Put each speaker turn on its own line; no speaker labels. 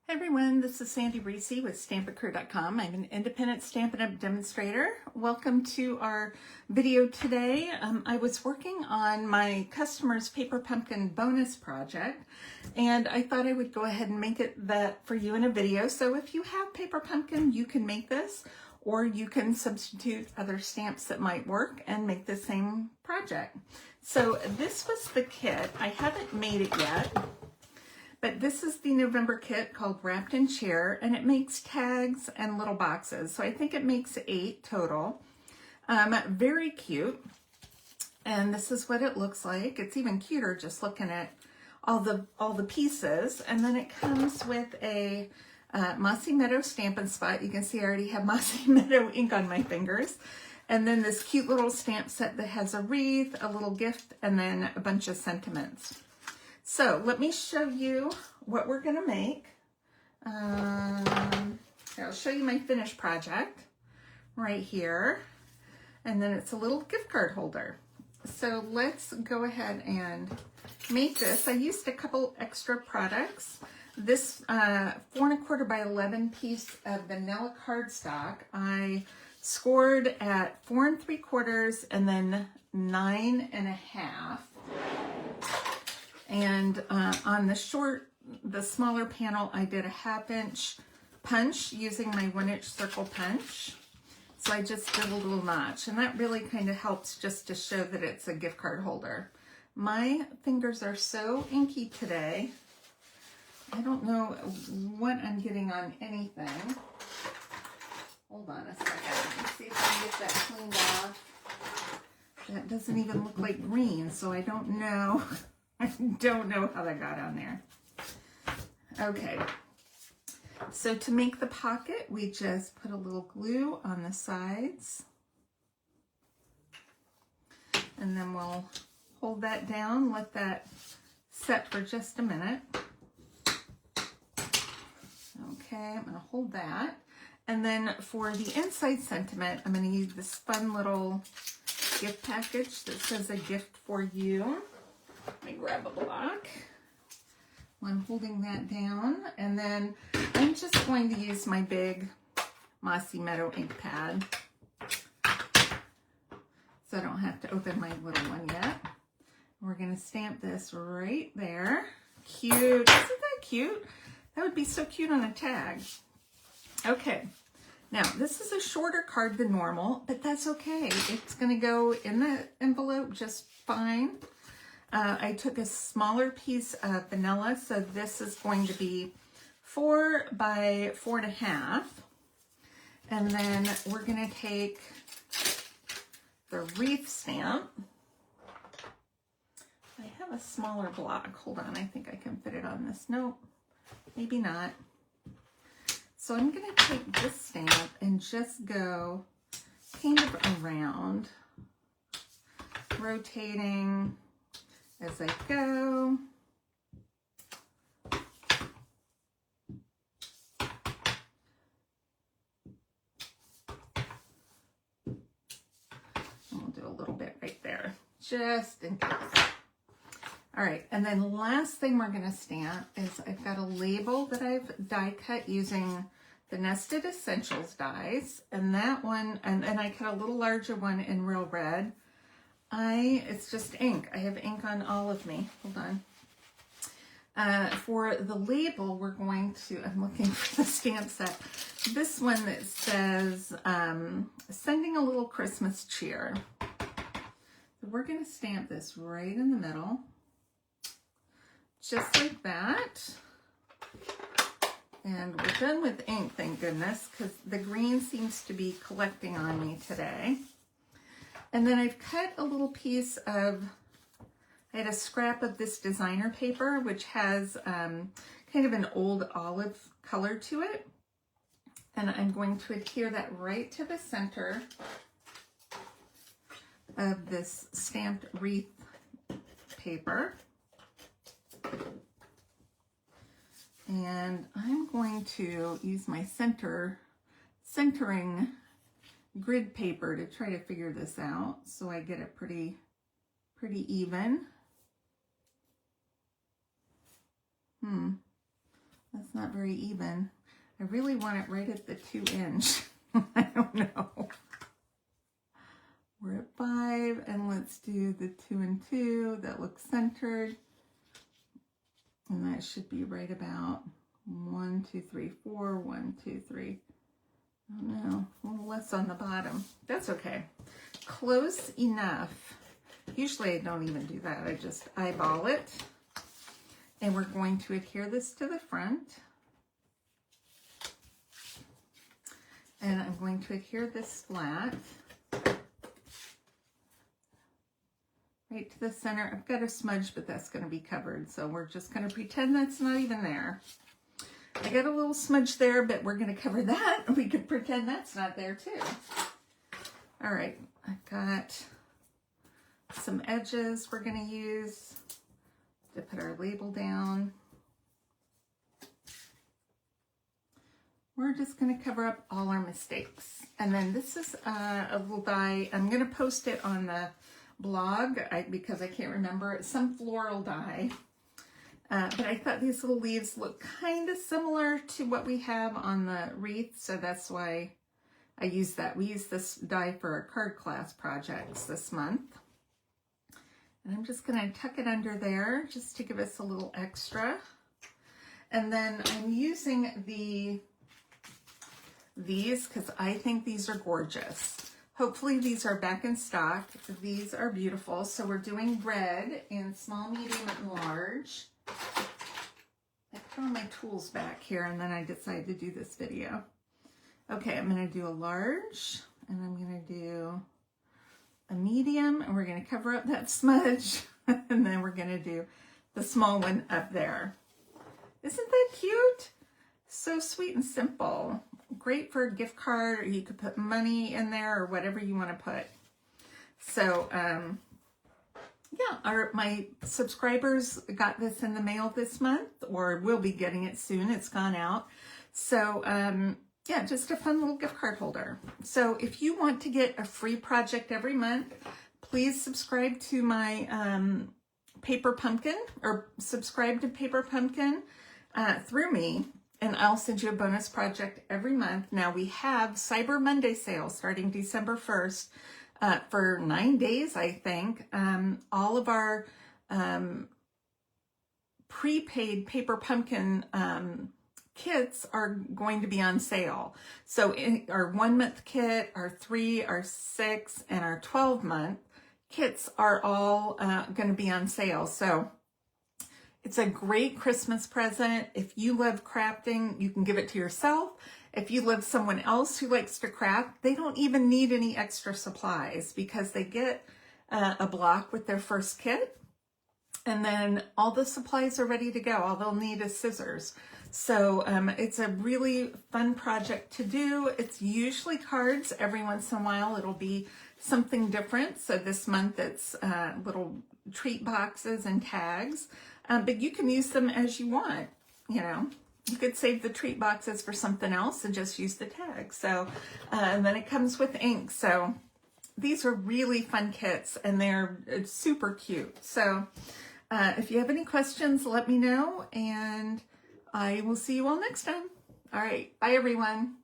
Hey everyone, this is Sandy Reese with Stampitcrew.com. I'm an independent Stampin' Up! Demonstrator. Welcome to our video today. I was working on my customer's Paper Pumpkin bonus project, and I thought I would go ahead and make that for you in a video. So if you have Paper Pumpkin, you can make this, or you can substitute other stamps that might work and make the same project. So this was the kit. I haven't made it yet. But this is the November kit called Wrapped in Cheer, and it makes tags and little boxes. So I think it makes 8 total. Very cute. And this is what it looks like. It's even cuter just looking at all the pieces. And then it comes with a Mossy Meadow Stampin' Spot. You can see I already have Mossy Meadow ink on my fingers. And then this cute little stamp set that has a wreath, a little gift, and then a bunch of sentiments. So let me show you what we're going to make. I'll show you my finished project right here. And then it's a little gift card holder. So let's go ahead and make this. I used a couple extra products. This 4 1/4 by 11 piece of vanilla cardstock, I scored at 4 3/4 and then 9 1/2. And on the smaller panel, I did a 1/2 inch punch using my 1 inch circle punch. So I just did a little notch, and that really kind of helps just to show that it's a gift card holder. My fingers are so inky today. I don't know what I'm getting on anything. Hold on a second. Let's see if I can get that cleaned off. That doesn't even look like green, so I don't know. I don't know how that got on there. Okay, so to make the pocket, we just put a little glue on the sides. And then we'll hold that down, let that set for just a minute. Okay, I'm gonna hold that. And then for the inside sentiment, I'm gonna use this fun little gift package that says a gift for you. Let me grab a block. I'm holding that down, and then I'm just going to use my big Mossy Meadow ink pad, so I don't have to open my little one yet. We're going to stamp this right there. Cute. Isn't that cute? That would be so cute on a tag. Okay. Now, this is a shorter card than normal, but that's okay. It's going to go in the envelope just fine. I took a smaller piece of vanilla, so this is going to be 4 by 4 1/2. And then we're going to take the wreath stamp. I have a smaller block. Hold on, I think I can fit it on this. Nope, maybe not. So I'm going to take this stamp and just go kind of around, rotating as I go. And we'll do a little bit right there, just in case. All right, and then last thing we're gonna stamp is I've got a label that I've die cut using the Nested Essentials dies, and that one, and I cut a little larger one in Real Red. It's just ink. I have ink on all of me. Hold on. For the label, we're going to, I'm looking for the stamp set. This one that says, sending a little Christmas cheer. So we're going to stamp this right in the middle. Just like that. And we're done with ink, thank goodness, because the green seems to be collecting on me today. And then I've cut a little piece of, I had a scrap of this designer paper, which has kind of an old olive color to it. And I'm going to adhere that right to the center of this stamped wreath paper. And I'm going to use my centering grid paper to try to figure this out so I get it pretty even. That's not very even. I really want it right at the 2-inch. I don't know. We're at 5, and let's do the 2 and 2. That looks centered. And that should be right about 1, 2, 3, 4, 1, 2, 3. Oh no, a little less on the bottom. That's okay. Close enough. Usually I don't even do that. I just eyeball it. And we're going to adhere this to the front. And I'm going to adhere this flat right to the center. I've got a smudge, but that's going to be covered. So we're just going to pretend that's not even there. I got a little smudge there, but we're going to cover that. We could pretend that's not there too. All right, I've got some edges we're going to use to put our label down. We're just going to cover up all our mistakes. And then this is a little die. I'm going to post it on the blog because I can't remember. It's some floral die. But I thought these little leaves look kind of similar to what we have on the wreath, so that's why I used that. We used this die for our card class projects this month. And I'm just going to tuck it under there just to give us a little extra. And then I'm using these because I think these are gorgeous. Hopefully these are back in stock. These are beautiful. So we're doing red in small, medium, and large. I put all my tools back here and then I decided to do this video. Okay, I'm going to do a large and I'm going to do a medium and we're going to cover up that smudge and then we're going to do the small one up there. Isn't that cute? So sweet and simple. Great for a gift card, or you could put money in there or whatever you want to put. So, yeah, my subscribers got this in the mail this month, or will be getting it soon. It's gone out. So, yeah, just a fun little gift card holder. So if you want to get a free project every month, please subscribe to my Paper Pumpkin, or subscribe to Paper Pumpkin through me, and I'll send you a bonus project every month. Now we have Cyber Monday sale starting December 1st. For 9 days, I think. All of our prepaid Paper Pumpkin kits are going to be on sale. So our 1 month kit, our 3, our 6, and our 12 month kits are all going to be on sale. So it's a great Christmas present. If you love crafting, you can give it to yourself. If you love someone else who likes to craft, they don't even need any extra supplies because they get a block with their first kit. And then all the supplies are ready to go. All they'll need is scissors. So it's a really fun project to do. It's usually cards. Every once in a while, it'll be something different. So this month, it's little treat boxes and tags. But you can use them as you want, you know. You could save the treat boxes for something else and just use the tag. So, and then it comes with ink. So these are really fun kits and they're super cute. So if you have any questions, let me know and I will see you all next time. All right. Bye, everyone.